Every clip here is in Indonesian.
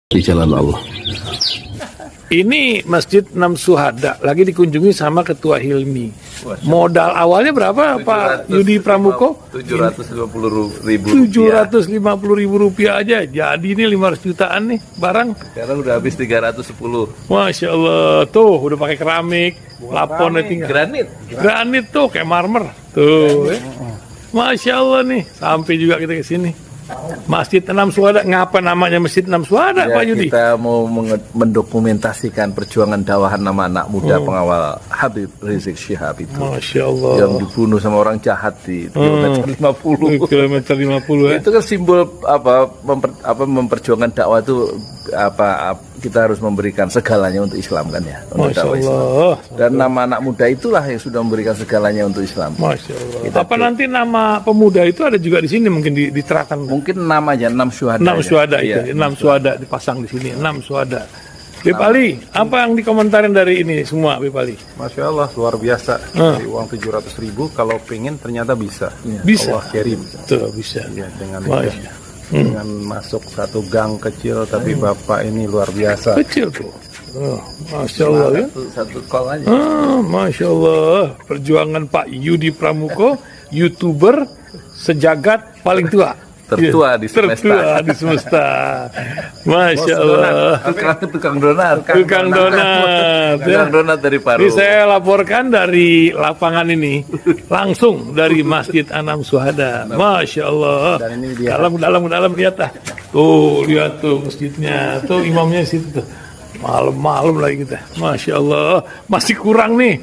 di jalan Allah. Ini Masjid Enam Syuhada lagi dikunjungi sama Ketua Hilmi. Modal awalnya berapa Pak Yudi Pramuko? 750.000 rupiah aja. Jadi ini 500 jutaan nih barang. Sekarang udah habis 310. Masya Allah, tuh udah pakai keramik, plafonnya tinggal. Granit tuh kayak marmer. Tuh, Masya Allah nih, sampai juga kita ke sini. Masjid Enam Syuhada, ngapa namanya Masjid Enam Syuhada, Ya, Pak Yudi? kita mau mendokumentasikan perjuangan dakwah nama anak muda pengawal Habib Rizik Syihab itu. Masya Allah. Yang dibunuh sama orang jahat di kilometer 50. Kilometer 50 ya. Itu kan simbol memperjuangkan dakwah itu kita harus memberikan segalanya untuk Islam kan ya. Untuk Masya dakwah Islam. Allah. Dan nama anak muda itulah yang sudah memberikan segalanya untuk Islam. Masya Allah. Apa nanti nama pemuda itu ada juga di sini mungkin diterapkan? Mungkin namanya 6 syuhada. 6 syuhada itu, Iya. 6 syuhada dipasang di sini, 6 syuhada. Beb Ali, apa yang dikomentarin dari ini semua, Beb Ali? Masya Allah, luar biasa. Dari uang 700.000, kalau pengen ternyata bisa. Bisa. Allah kirim. Tuh, bisa. Ya, dengan Masya. dengan masuk satu gang kecil, tapi Bapak ini luar biasa. Kecil tuh. Oh, Masya Allah ya. Satu call aja. Masya Allah. Perjuangan Pak Yudi Pramuko, YouTuber sejagat paling tua. Tertua di semesta. Tertua di semesta. Masya Allah. Tukang donat. Tukang donat. Tukang donat dari Paru. Ini saya laporkan dari lapangan ini, langsung dari Masjid Enam Syuhada. Masya Allah. Dan ini dia. Dalam lihat ah. Tuh, lihat tuh masjidnya. Tuh imamnya di situ tuh. Malam-malam lagi kita. Masya Allah. Masih kurang nih.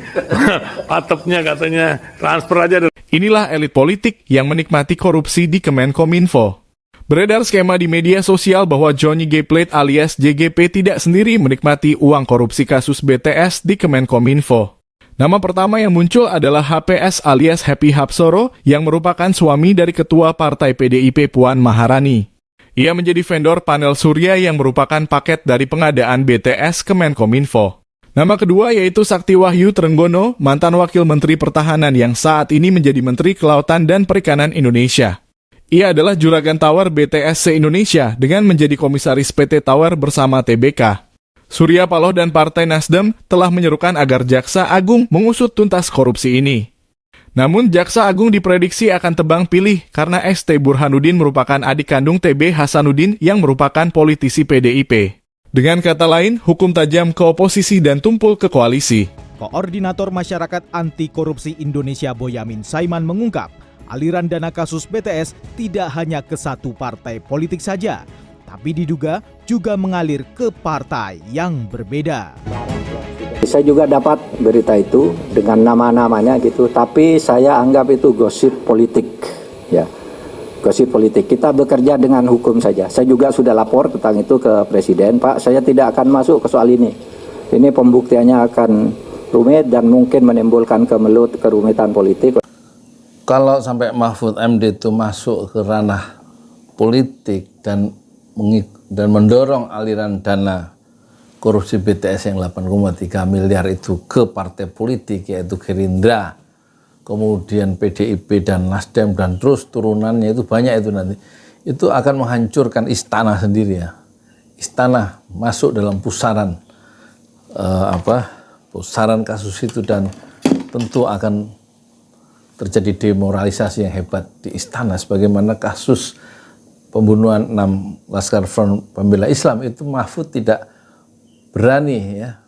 Atapnya katanya transfer aja. Inilah elit politik yang menikmati korupsi di Kemenkominfo. Beredar skema di media sosial bahwa Johnny G. Plate alias JGP tidak sendiri menikmati uang korupsi kasus BTS di Kemenkominfo. Nama pertama yang muncul adalah HPS alias Happy Hapsoro yang merupakan suami dari Ketua Partai PDIP Puan Maharani. Ia menjadi vendor panel surya yang merupakan paket dari pengadaan BTS Kemenkominfo. Nama kedua yaitu Sakti Wahyu Trenggono, mantan Wakil Menteri Pertahanan yang saat ini menjadi Menteri Kelautan dan Perikanan Indonesia. Ia adalah juragan Tower BTS se-Indonesia dengan menjadi komisaris PT Tower bersama TBK. Surya Paloh dan Partai Nasdem telah menyerukan agar Jaksa Agung mengusut tuntas korupsi ini. Namun Jaksa Agung diprediksi akan tebang pilih karena ST Burhanuddin merupakan adik kandung TB Hasanuddin yang merupakan politisi PDIP. Dengan kata lain, hukum tajam ke oposisi dan tumpul ke koalisi. Koordinator Masyarakat Anti Korupsi Indonesia Boyamin Saiman mengungkap, aliran dana kasus BTS tidak hanya ke satu partai politik saja, tapi diduga juga mengalir ke partai yang berbeda. Saya juga dapat berita itu dengan nama-namanya gitu, tapi saya anggap itu gosip politik, ya. Gosip politik. Kita bekerja dengan hukum saja. Saya juga sudah lapor tentang itu ke Presiden. Pak, saya tidak akan masuk ke soal ini. Ini pembuktiannya akan rumit dan mungkin menimbulkan kerumitan politik. Kalau sampai Mahfud MD itu masuk ke ranah politik dan mendorong aliran dana korupsi BTS yang 8,3 miliar itu ke partai politik yaitu Gerindra, kemudian PDIP dan Nasdem dan terus turunannya itu banyak itu nanti. Itu akan menghancurkan istana sendiri ya. Istana masuk dalam pusaran pusaran kasus itu dan tentu akan terjadi demoralisasi yang hebat di istana sebagaimana kasus pembunuhan 6 Laskar Front Pembela Islam itu Mahfud tidak berani ya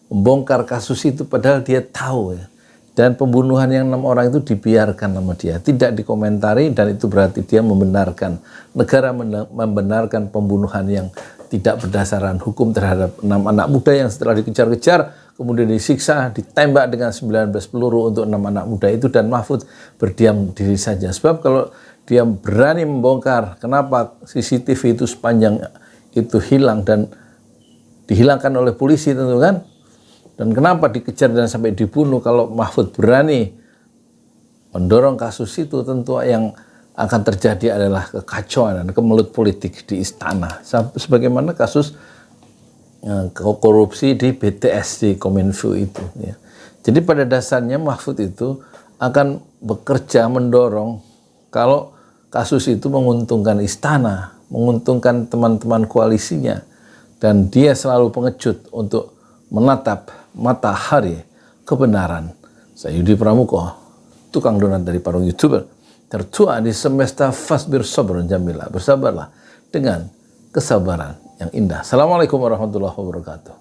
membongkar kasus itu padahal dia tahu ya. Dan pembunuhan yang 6 orang itu dibiarkan sama dia, tidak dikomentari dan itu berarti dia membenarkan, negara membenarkan pembunuhan yang tidak berdasarkan hukum terhadap 6 anak muda yang setelah dikejar-kejar, kemudian disiksa, ditembak dengan 19 peluru untuk 6 anak muda itu dan Mahfud berdiam diri saja. Sebab kalau dia berani membongkar kenapa CCTV itu sepanjang itu hilang dan dihilangkan oleh polisi tentu kan, dan kenapa dikejar dan sampai dibunuh, kalau Mahfud berani mendorong kasus itu tentu yang akan terjadi adalah kekacauan dan kemelut politik di istana. Sebagaimana kasus korupsi di BTS di Kominfo itu. Ya. Jadi pada dasarnya Mahfud itu akan bekerja mendorong kalau kasus itu menguntungkan istana. menguntungkan teman-teman koalisinya, dan dia selalu pengecut untuk menatap matahari kebenaran. Saya Yudi Pramuko, tukang donat dari Parung YouTuber, tertua di semesta Fasbir Sabrun Jamila. Bersabarlah dengan kesabaran yang indah. Assalamualaikum warahmatullahi wabarakatuh.